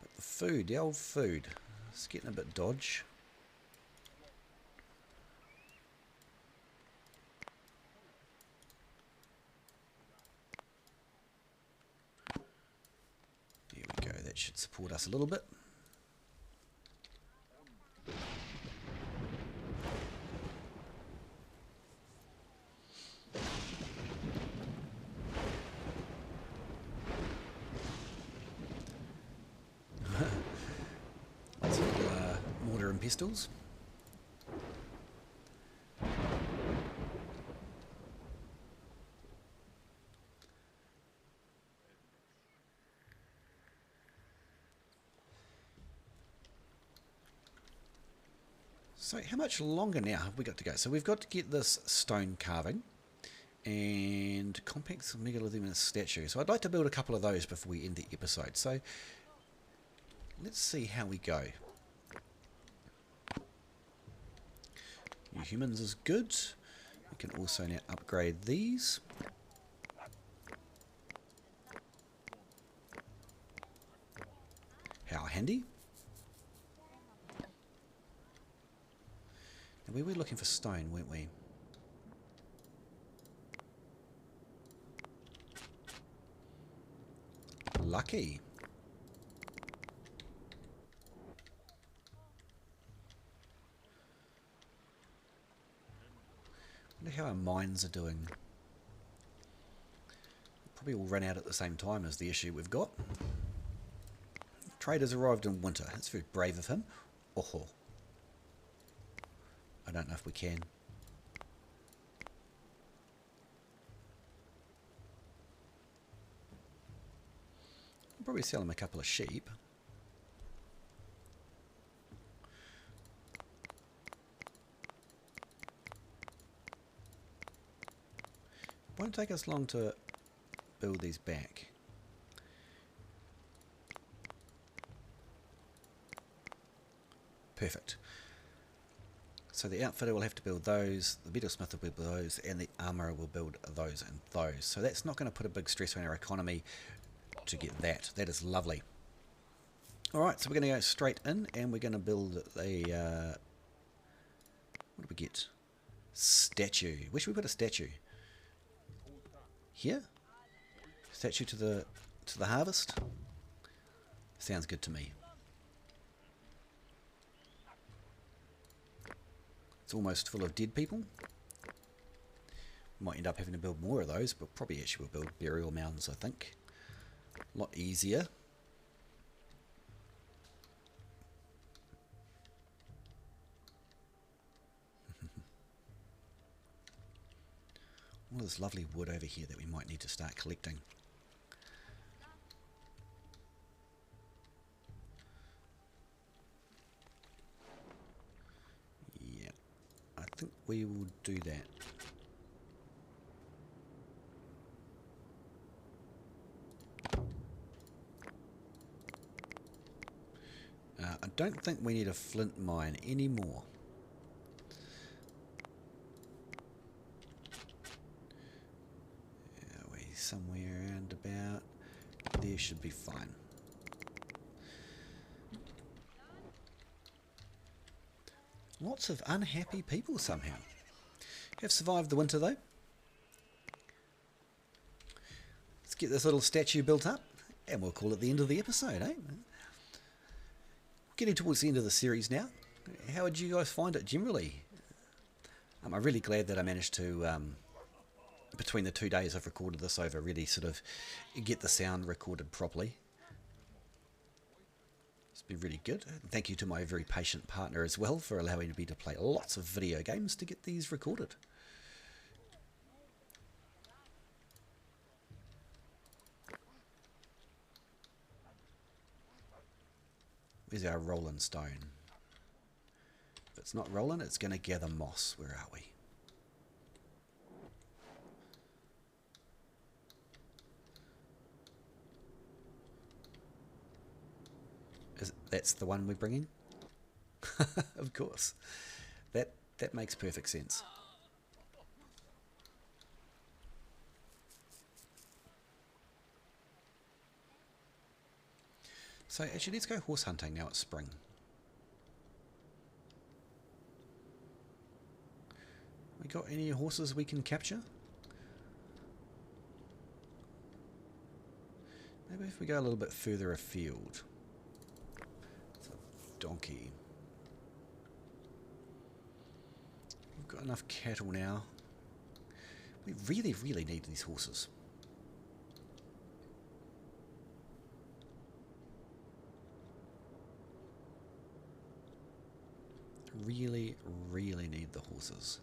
But the food, the old food, it's getting a bit dodge. There we go, that should support us a little bit. pistols. So how much longer now have we got to go? So we've got to get this stone carving and compact megalithic statue. So I'd like to build a couple of those before we end the episode. So let's see how we go. New humans is good. We can also now upgrade these. How handy. And we were looking for stone, weren't we? Lucky. Wonder how our mines are doing. Probably all run out at the same time as the issue we've got. Traders arrived in winter. That's very brave of him. Oh. I don't know if we can. I'll probably sell him a couple of sheep. Won't take us long to build these back. Perfect. So the outfitter will have to build those, the metalsmith will build those, and the armourer will build those and those. So that's not going to put a big stress on our economy to get that. That is lovely. Alright, so we're going to go straight in and we're going to build a... what do we get? Statue. Where should we put a statue? Here? Statue to the harvest? Sounds good to me. It's almost full of dead people. Might end up having to build more of those, but probably actually will build burial mounds, I think. A lot easier. All this lovely wood over here that we might need to start collecting. Yeah, I think we will do that. I don't think we need a flint mine anymore. Somewhere around about there should be fine. Lots of unhappy people somehow. Have survived the winter though. Let's get this little statue built up and we'll call it the end of the episode, eh? Getting towards the end of the series now. How would you guys find it generally? I'm really glad that I managed to between the 2 days I've recorded this over, really sort of get the sound recorded properly. It's been really good. Thank you to my very patient partner as well for allowing me to play lots of video games to get these recorded. Where's our rolling stone? If it's not rolling, it's going to gather moss. Where are we? That's the one we're bringing? Of course. That makes perfect sense. So actually let's go horse hunting now it's spring. We got any horses we can capture? Maybe if we go a little bit further afield. Donkey. We've got enough cattle now. We really, really need these horses. really, really need the horses.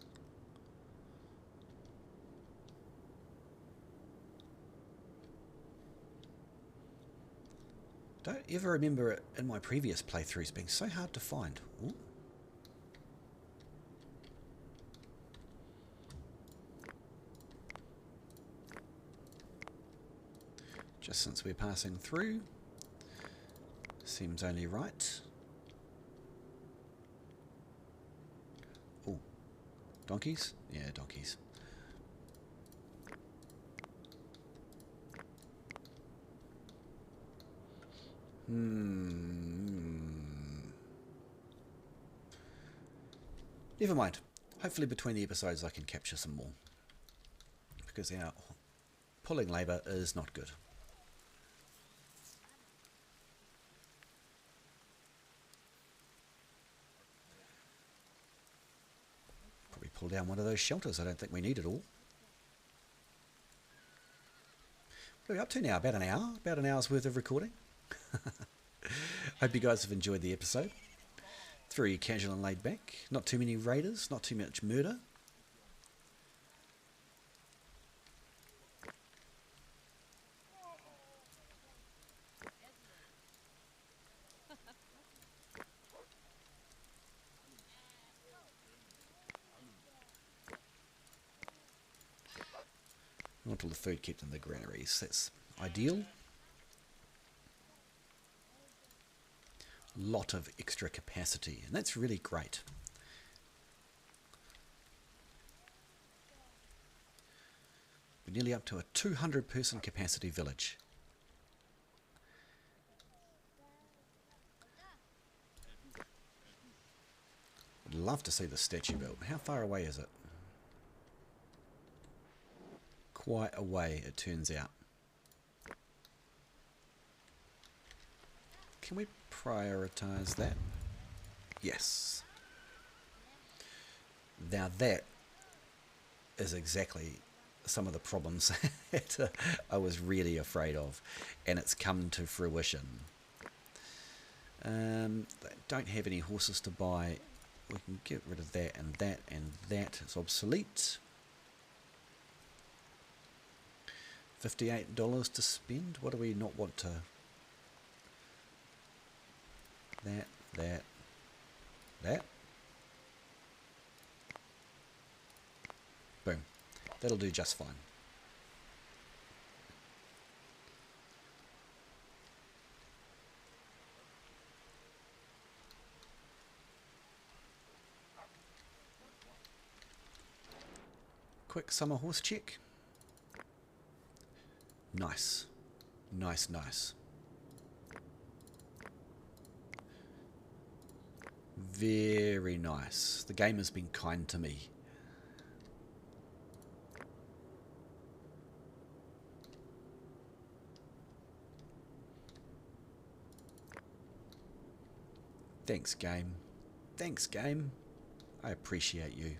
Don't ever remember it in my previous playthroughs being so hard to find. Ooh. Just since we're passing through, seems only right. Oh, donkeys? Yeah, donkeys. Never mind. Hopefully between the episodes I can capture some more. Because our pulling labour is not good. Probably pull down one of those shelters. I don't think we need it all. What are we up to now? About an hour? About an hour's worth of recording? Hope you guys have enjoyed the episode. It's very casual and laid back. Not too many raiders, not too much murder. Not all the food kept in the granaries. That's ideal. Lot of extra capacity, and that's really great. We're nearly up to a 200-person capacity village. I'd love to see the statue built. How far away is it? Quite a way, it turns out. Can we prioritize that? Yes. Now that is exactly some of the problems that I was really afraid of, and it's come to fruition. They don't have any horses to buy. We can get rid of that and that and that. It's obsolete. $58 to spend. What do we not want to? That. Boom. That'll do just fine. Quick summer horse check. Nice. Nice. Very nice. The game has been kind to me. Thanks, game. Thanks, game. I appreciate you.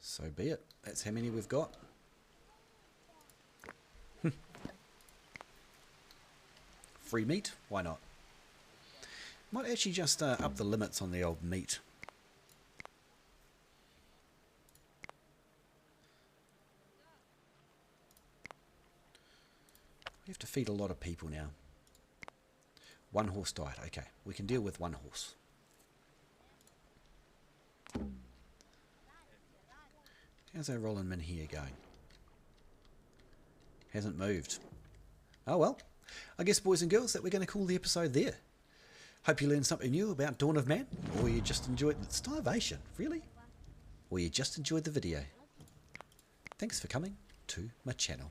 So be it. That's how many we've got. Free meat? Why not? Might actually just up the limits on the old meat. We have to feed a lot of people now. One horse diet. Okay, we can deal with one horse. How's our rolling min here going? Hasn't moved. Oh well. I guess, boys and girls, that we're going to call the episode there. Hope you learned something new about Dawn of Man, or you just enjoyed starvation, really? Or you just enjoyed the video. Thanks for coming to my channel.